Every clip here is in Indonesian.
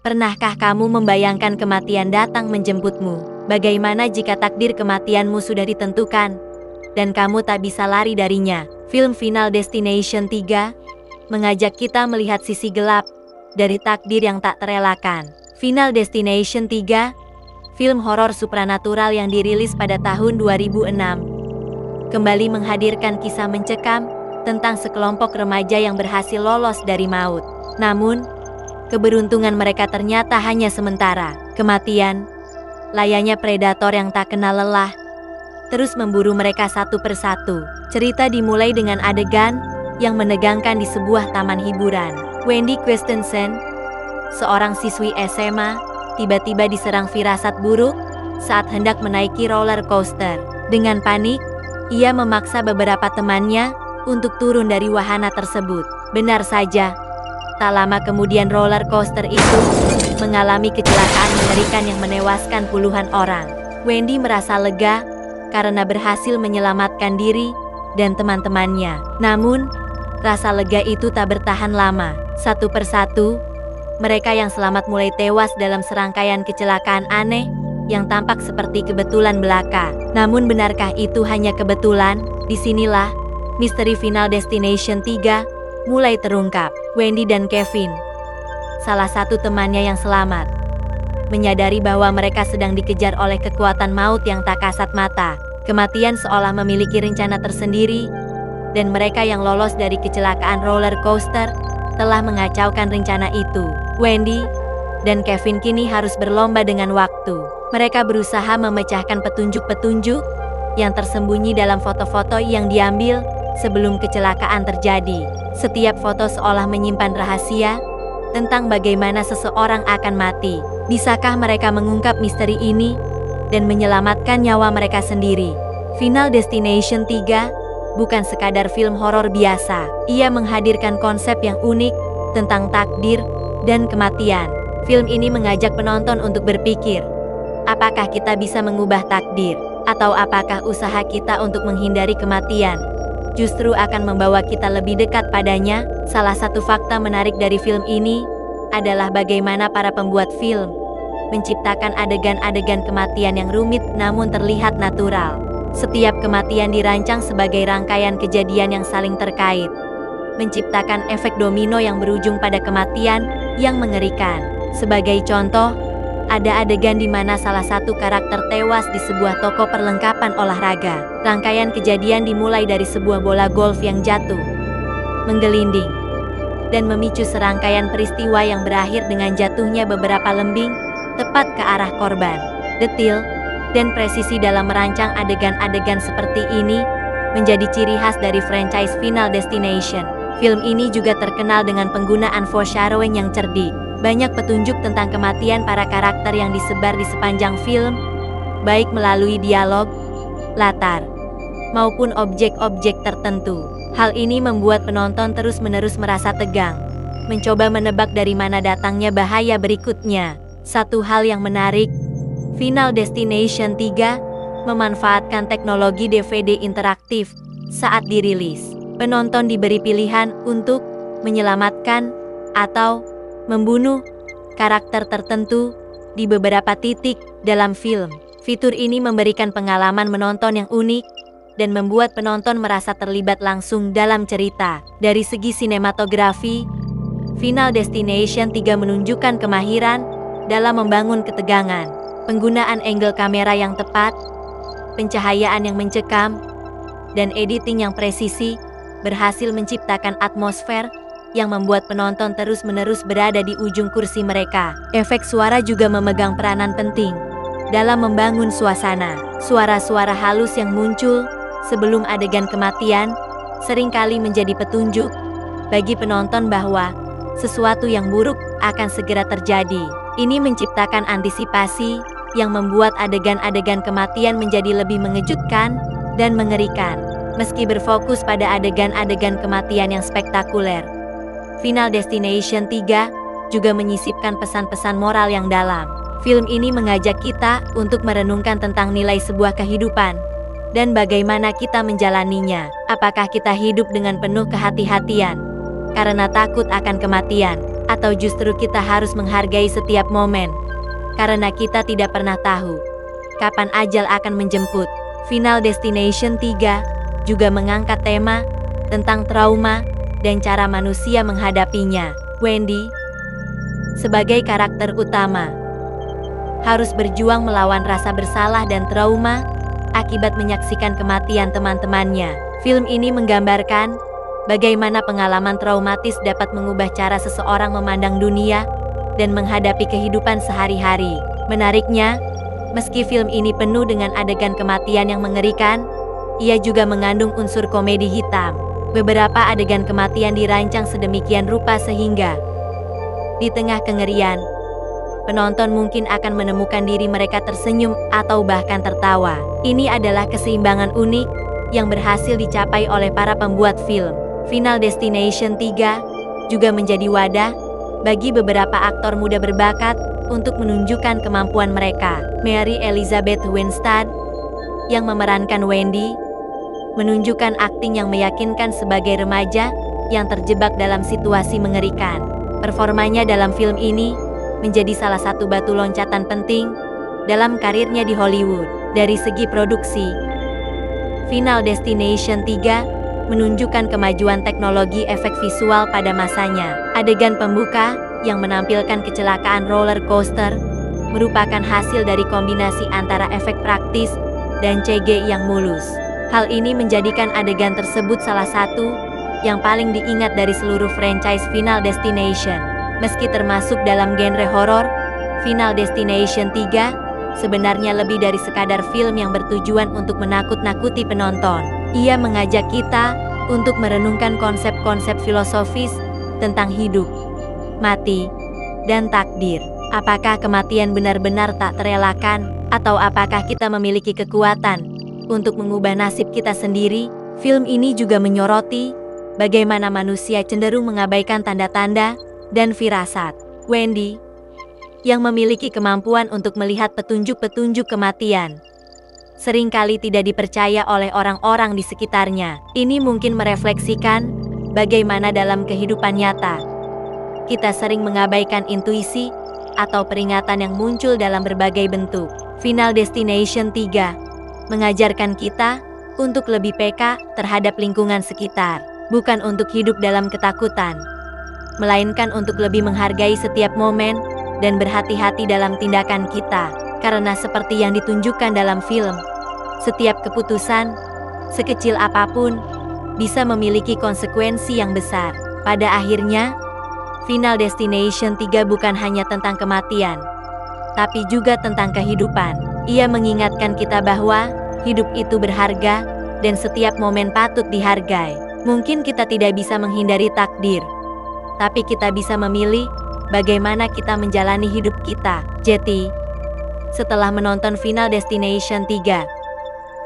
Pernahkah kamu membayangkan kematian datang menjemputmu? Bagaimana jika takdir kematianmu sudah ditentukan dan kamu tak bisa lari darinya? Film Final Destination 3 mengajak kita melihat sisi gelap dari takdir yang tak terelakkan. Final Destination 3, film horor supranatural yang dirilis pada tahun 2006, kembali menghadirkan kisah mencekam tentang sekelompok remaja yang berhasil lolos dari maut. Namun, keberuntungan mereka ternyata hanya sementara. Kematian, layaknya predator yang tak kenal lelah, terus memburu mereka satu persatu. Cerita dimulai dengan adegan yang menegangkan di sebuah taman hiburan. Wendy Christensen, seorang siswi SMA, tiba-tiba diserang firasat buruk saat hendak menaiki roller coaster. Dengan panik, ia memaksa beberapa temannya untuk turun dari wahana tersebut. Benar saja, tak lama kemudian roller coaster itu mengalami kecelakaan mengerikan yang menewaskan puluhan orang. Wendy merasa lega karena berhasil menyelamatkan diri dan teman-temannya. Namun, rasa lega itu tak bertahan lama. Satu persatu, mereka yang selamat mulai tewas dalam serangkaian kecelakaan aneh yang tampak seperti kebetulan belaka. Namun benarkah itu hanya kebetulan? Disinilah misteri Final Destination 3 mulai terungkap. Wendy dan Kevin, salah satu temannya yang selamat, menyadari bahwa mereka sedang dikejar oleh kekuatan maut yang tak kasat mata. Kematian seolah memiliki rencana tersendiri, dan mereka yang lolos dari kecelakaan roller coaster telah mengacaukan rencana itu. Wendy dan Kevin kini harus berlomba dengan waktu. Mereka berusaha memecahkan petunjuk-petunjuk yang tersembunyi dalam foto-foto yang diambil sebelum kecelakaan terjadi. Setiap foto seolah menyimpan rahasia tentang bagaimana seseorang akan mati. Bisakah mereka mengungkap misteri ini dan menyelamatkan nyawa mereka sendiri? Final Destination 3 bukan sekadar film horor biasa. Ia menghadirkan konsep yang unik tentang takdir dan kematian. Film ini mengajak penonton untuk berpikir, apakah kita bisa mengubah takdir? Atau apakah usaha kita untuk menghindari kematian justru akan membawa kita lebih dekat padanya? Salah satu fakta menarik dari film ini adalah bagaimana para pembuat film menciptakan adegan-adegan kematian yang rumit namun terlihat natural. Setiap kematian dirancang sebagai rangkaian kejadian yang saling terkait, menciptakan efek domino yang berujung pada kematian yang mengerikan. Sebagai contoh, ada adegan di mana salah satu karakter tewas di sebuah toko perlengkapan olahraga. Rangkaian kejadian dimulai dari sebuah bola golf yang jatuh, menggelinding, dan memicu serangkaian peristiwa yang berakhir dengan jatuhnya beberapa lembing tepat ke arah korban. Detil dan presisi dalam merancang adegan-adegan seperti ini menjadi ciri khas dari franchise Final Destination. Film ini juga terkenal dengan penggunaan foreshadowing yang cerdik. Banyak petunjuk tentang kematian para karakter yang disebar di sepanjang film, baik melalui dialog, latar, maupun objek-objek tertentu. Hal ini membuat penonton terus-menerus merasa tegang, mencoba menebak dari mana datangnya bahaya berikutnya. Satu hal yang menarik, Final Destination 3 memanfaatkan teknologi DVD interaktif saat dirilis. Penonton diberi pilihan untuk menyelamatkan atau membunuh karakter tertentu di beberapa titik dalam film. Fitur ini memberikan pengalaman menonton yang unik dan membuat penonton merasa terlibat langsung dalam cerita. Dari segi sinematografi, Final Destination 3 menunjukkan kemahiran dalam membangun ketegangan. Penggunaan angle kamera yang tepat, pencahayaan yang mencekam, dan editing yang presisi berhasil menciptakan atmosfer yang membuat penonton terus-menerus berada di ujung kursi mereka. Efek suara juga memegang peranan penting dalam membangun suasana. Suara-suara halus yang muncul sebelum adegan kematian seringkali menjadi petunjuk bagi penonton bahwa sesuatu yang buruk akan segera terjadi. Ini menciptakan antisipasi yang membuat adegan-adegan kematian menjadi lebih mengejutkan dan mengerikan. Meski berfokus pada adegan-adegan kematian yang spektakuler, Final Destination 3 juga menyisipkan pesan-pesan moral yang dalam. Film ini mengajak kita untuk merenungkan tentang nilai sebuah kehidupan dan bagaimana kita menjalaninya. Apakah kita hidup dengan penuh kehati-hatian karena takut akan kematian, Atau justru kita harus menghargai setiap momen? Karena kita tidak pernah tahu kapan ajal akan menjemput. Final Destination 3 juga mengangkat tema tentang trauma dan cara manusia menghadapinya. Wendy, sebagai karakter utama, harus berjuang melawan rasa bersalah dan trauma akibat menyaksikan kematian teman-temannya. Film ini menggambarkan bagaimana pengalaman traumatis dapat mengubah cara seseorang memandang dunia dan menghadapi kehidupan sehari-hari. Menariknya, meski film ini penuh dengan adegan kematian yang mengerikan, ia juga mengandung unsur komedi hitam. Beberapa adegan kematian dirancang sedemikian rupa sehingga di tengah kengerian, penonton mungkin akan menemukan diri mereka tersenyum atau bahkan tertawa. Ini adalah keseimbangan unik yang berhasil dicapai oleh para pembuat film. Final Destination 3 juga menjadi wadah bagi beberapa aktor muda berbakat untuk menunjukkan kemampuan mereka. Mary Elizabeth Winstead yang memerankan Wendy menunjukkan akting yang meyakinkan sebagai remaja yang terjebak dalam situasi mengerikan. Performanya dalam film ini menjadi salah satu batu loncatan penting dalam karirnya di Hollywood. Dari segi produksi, Final Destination 3 menunjukkan kemajuan teknologi efek visual pada masanya. Adegan pembuka yang menampilkan kecelakaan roller coaster merupakan hasil dari kombinasi antara efek praktis dan CGI yang mulus. Hal ini menjadikan adegan tersebut salah satu yang paling diingat dari seluruh franchise Final Destination. Meski termasuk dalam genre horor, Final Destination 3 sebenarnya lebih dari sekadar film yang bertujuan untuk menakut-nakuti penonton. Ia mengajak kita untuk merenungkan konsep-konsep filosofis tentang hidup, mati, dan takdir. Apakah kematian benar-benar tak terelakkan, atau apakah kita memiliki kekuatan untuk mengubah nasib kita sendiri? Film ini juga menyoroti bagaimana manusia cenderung mengabaikan tanda-tanda dan firasat. Wendy, yang memiliki kemampuan untuk melihat petunjuk-petunjuk kematian, seringkali tidak dipercaya oleh orang-orang di sekitarnya. Ini mungkin merefleksikan bagaimana dalam kehidupan nyata kita sering mengabaikan intuisi atau peringatan yang muncul dalam berbagai bentuk. Final Destination 3 mengajarkan kita untuk lebih peka terhadap lingkungan sekitar, bukan untuk hidup dalam ketakutan, melainkan untuk lebih menghargai setiap momen dan berhati-hati dalam tindakan kita. Karena seperti yang ditunjukkan dalam film, setiap keputusan, sekecil apapun, bisa memiliki konsekuensi yang besar. Pada akhirnya, Final Destination 3 bukan hanya tentang kematian, tapi juga tentang kehidupan. Ia mengingatkan kita bahwa hidup itu berharga dan setiap momen patut dihargai. Mungkin kita tidak bisa menghindari takdir, tapi kita bisa memilih bagaimana kita menjalani hidup kita. Jadi, setelah menonton Final Destination 3,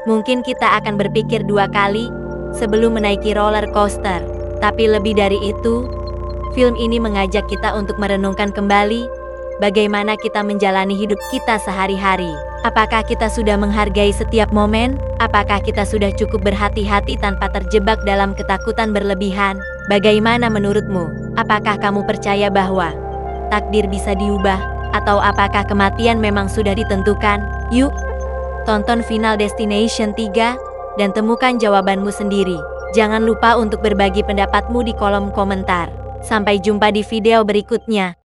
mungkin kita akan berpikir dua kali sebelum menaiki roller coaster. Tapi lebih dari itu, film ini mengajak kita untuk merenungkan kembali bagaimana kita menjalani hidup kita sehari-hari. Apakah kita sudah menghargai setiap momen? Apakah kita sudah cukup berhati-hati tanpa terjebak dalam ketakutan berlebihan? Bagaimana menurutmu? Apakah kamu percaya bahwa takdir bisa diubah? Atau apakah kematian memang sudah ditentukan? Yuk, tonton Final Destination 3 dan temukan jawabanmu sendiri. Jangan lupa untuk berbagi pendapatmu di kolom komentar. Sampai jumpa di video berikutnya.